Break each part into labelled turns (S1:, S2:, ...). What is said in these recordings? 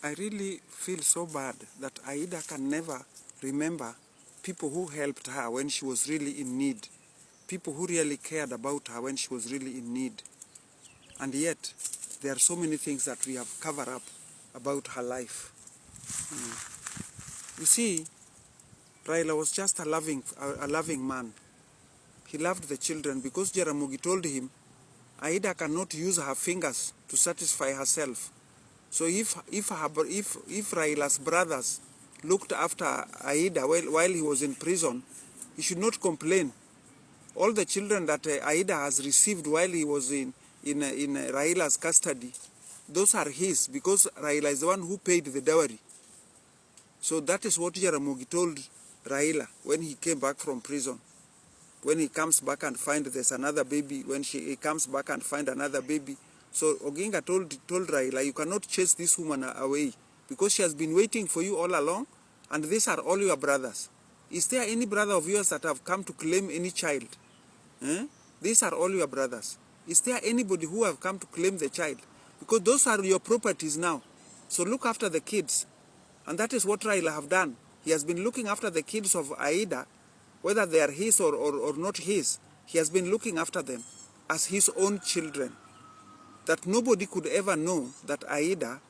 S1: I really feel so bad that Aida can never remember people who helped her when she was really in need. People who really cared about her when she was really in need. And yet, there are so many things that we have covered up about her life. You see, Raila was just a loving man. He loved the children because Jaramogi told him, Aida cannot use her fingers to satisfy herself. So if Raila's brothers looked after Aida while he was in prison, he should not complain. All the children that Aida has received while he was in Raila's custody, those are his, because Raila is the one who paid the dowry. So that is what Jaramogi told Raila when he came back from prison. When he comes back and find there's another baby, when he comes back and find another baby. So Oginga told Raila, you cannot chase this woman away because she has been waiting for you all along, and these are all your brothers. Is there any brother of yours that have come to claim any child? These are all your brothers. Is there anybody who have come to claim the child? Because those are your properties now. So look after the kids. And that is what Raila have done. He has been looking after the kids of Aida, whether they are his or not his. He has been looking after them as his own children. That nobody could ever know that Aida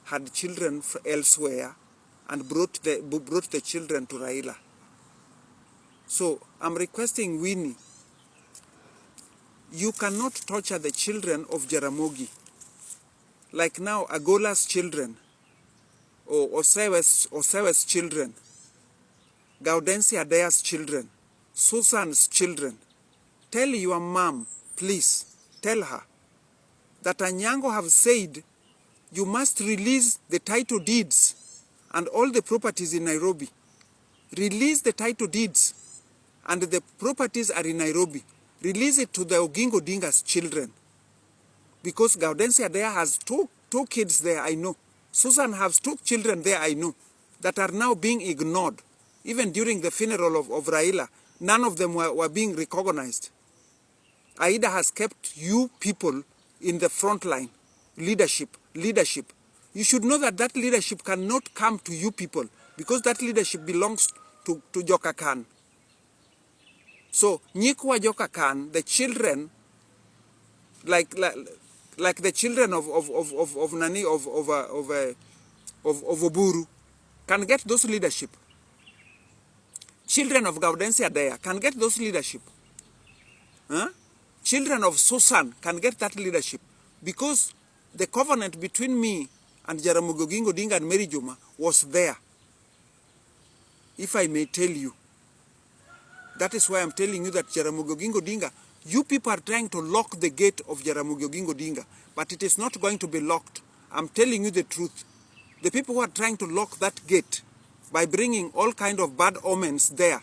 S1: had children elsewhere and brought the children to Raila. So I'm requesting Winnie, you cannot torture the children of Jaramogi. Like now, Agola's children, or Osewe's children, Gaudensia Dea's children, Susan's children. Tell your mom, please, tell her, that Anyango have said you must release the title deeds and all the properties in Nairobi. Release the title deeds and the properties are in Nairobi. Release it to the Oginga Odinga's children. Because Gaudensia there has two kids there, I know. Susan has 2 children there, I know, that are now being ignored. Even during the funeral of Raila, none of them were being recognized. Aida has kept you people in the front line. Leadership. You should know that that leadership cannot come to you people because that leadership belongs to Joka Khan. So, Nyikwa Joka Khan, the children, like the children of Oburu, can get those leadership. Children of Gaudensia there can get those leadership. Children of Susan can get that leadership because the covenant between me and Jaramogi Oginga Odinga and Mary Juma was there. If I may tell you, that is why I'm telling you that Jaramogi Oginga Odinga, you people are trying to lock the gate of Jaramogi Oginga Odinga, but it is not going to be locked. I'm telling you the truth. The people who are trying to lock that gate by bringing all kind of bad omens there,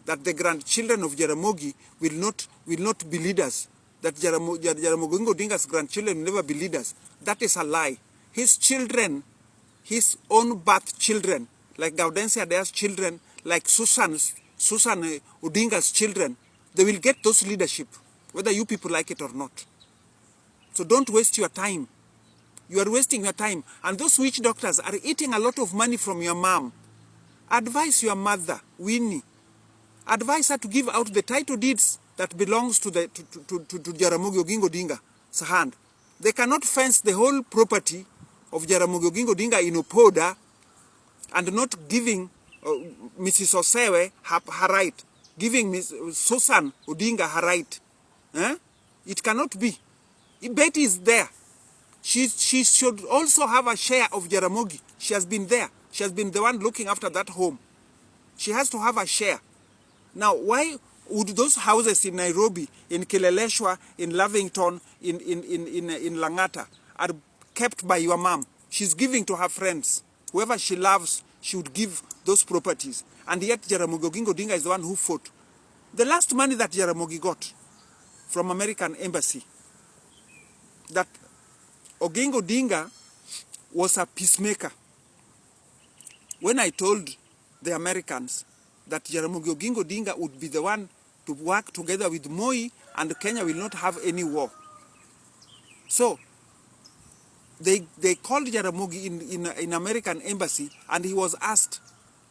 S1: that the grandchildren of Jaramogi will not be leaders, that Jaramogi Oginga Odinga's grandchildren will never be leaders. That is a lie. His children, his own birth children, like Gaudensia Dea's children, like Susan Odinga's children, they will get those leadership, whether you people like it or not. So don't waste your time. You are wasting your time. And those witch doctors are eating a lot of money from your mom. Advise your mother, Winnie. Advise her to give out the title deeds that belongs to Jaramogi Oginga Odinga's hand. They cannot fence the whole property of Jaramogi Oginga Odinga in Opoda and not giving Mrs. Osewe her right, giving Miss Susan Odinga her right. It cannot be. Betty is there. She should also have a share of Jaramogi. She has been there. She has been the one looking after that home. She has to have a share. Now, why would those houses in Nairobi, in Kileleshwa, in Lavington, in Langata, are kept by your mom? She's giving to her friends. Whoever she loves, she would give those properties. And yet Jaramogi Oginga Odinga is the one who fought. The last money that Jaramogi got from American Embassy, that Oginga Odinga was a peacemaker. When I told the Americans that Jaramogi Oginga Odinga would be the one to work together with Moi and Kenya will not have any war. So, they called Jaramogi in American embassy, and he was asked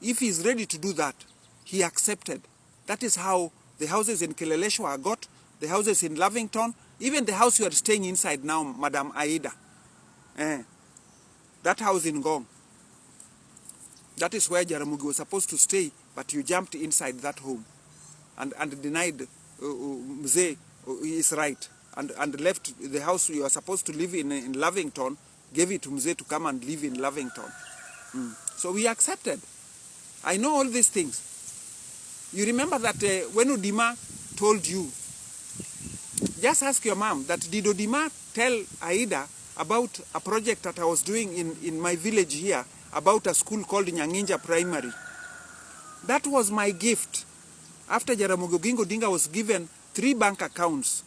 S1: if he's ready to do that. He accepted. That is how the houses in Kileleshwa got, the houses in Lavington, even the house you are staying inside now, Madam Aida. That house in Ngong. That is where Jaramogi was supposed to stay, but you jumped inside that home and denied Mzee his right, and left the house you are supposed to live in Lavington, gave it to Mzee to come and live in Lavington. So we accepted. I know all these things. You remember that when Odima told you, just ask your mom, that did Odima tell Aida about a project that I was doing in my village here, about a school called Nyanginja Primary? That was my gift. After Jaramogi Oginga Odinga was given 3 bank accounts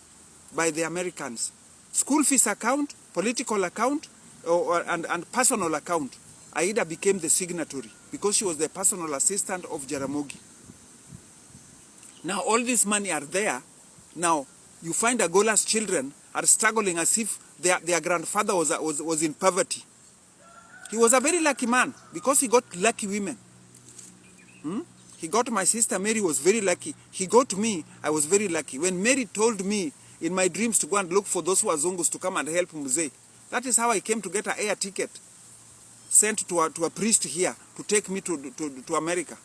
S1: by the Americans: school fees account, political account, and personal account. Aida became the signatory because she was the personal assistant of Jaramogi. Now all this money are there. Now you find Agola's children are struggling as if their grandfather was in poverty. He was a very lucky man because he got lucky women. He got my sister Mary, was very lucky. He got me, I was very lucky. When Mary told me in my dreams to go and look for those Wazungus to come and help Mzee, that is how I came to get an air ticket sent to a priest here to take me to America.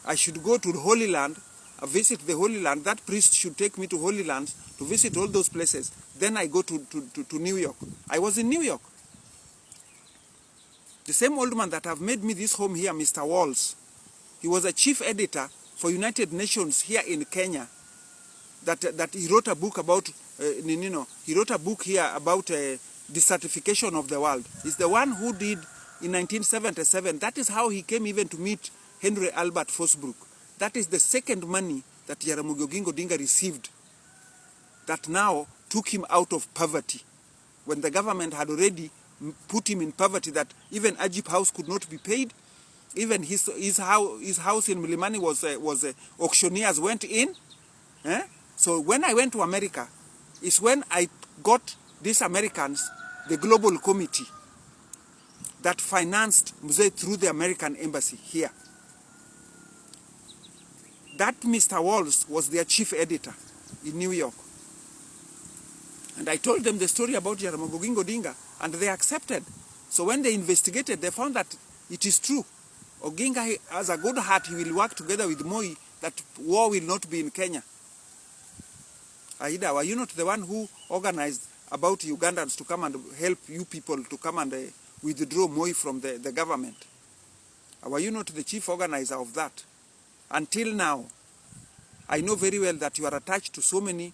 S1: I should go to the Holy Land, visit the Holy Land. That priest should take me to Holy Lands to visit all those places. Then I go to New York. I was in New York. The same old man that have made me this home here, Mr. Walls, he was a chief editor for United Nations here in Kenya. That he wrote a book about, he wrote a book here about desertification of the world. He's the one who did in 1977. That is how he came even to meet Henry Albert Fosbrook. That is the second money that Jaramogi Oginga Odinga received that now took him out of poverty, when the government had already put him in poverty, that even Ajib House could not be paid. Even his house in Milimani was auctioneers went in. So when I went to America, is when I got these Americans, the global committee that financed Mzee through the American embassy here. That Mr. Walls was their chief editor in New York. And I told them the story about Jaramogi Oginga Odinga, and they accepted. So when they investigated, they found that it is true. Oginga has a good heart. He will work together with Moi, that war will not be in Kenya. Aida, were you not the one who organized about Ugandans to come and help you people to come and withdraw Moi from the government? Were you not the chief organizer of that? Until now, I know very well that you are attached to so many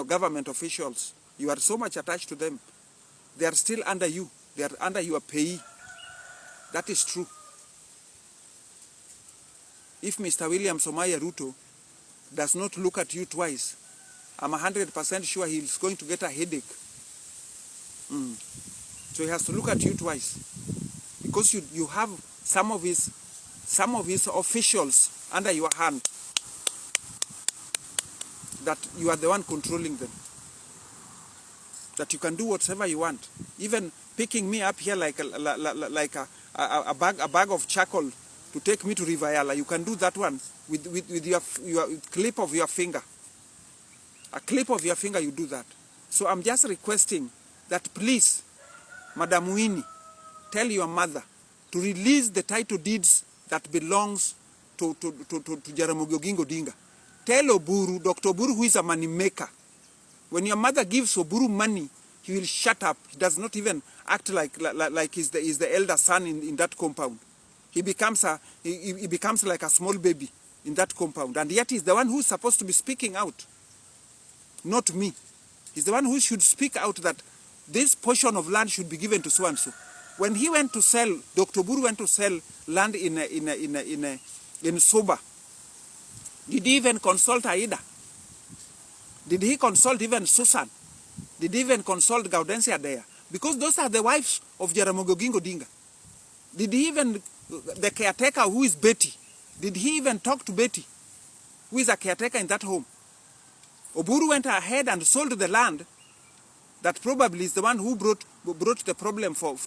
S1: government officials. You are so much attached to them. They are still under you. They are under your pay. That is true. If Mr. William Somaya Ruto does not look at you twice, I'm 100% sure he's going to get a headache. So he has to look at you twice, because you have some of his officials under your hand, that you are the one controlling them, that you can do whatever you want, even picking me up here like a bag of charcoal to take me to Riviera. You can do that one with your clip of your finger. A clip of your finger, you do that. So I'm just requesting that please, Madam Winnie, tell your mother to release the title deeds that belongs to Jaramogi Oginga Odinga. Tell Oburu, Dr. Oburu, who is a money maker, when your mother gives Oburu money, he will shut up. He does not even act like he's the elder son in that compound. He becomes like a small baby in that compound, and yet he's the one who's supposed to be speaking out, not me. He's the one who should speak out that this portion of land should be given to so and so. When he went to sell, Dr. Oburu went to sell land in Soba, did he even consult Aida? Did he consult even Susan? Did he even consult Gaudensia there? Because those are the wives of Jaramogi Oginga Odinga. Did he even, the caretaker who is Betty, did he even talk to Betty, who is a caretaker in that home? Oburu went ahead and sold the land that probably is the one who brought the problem for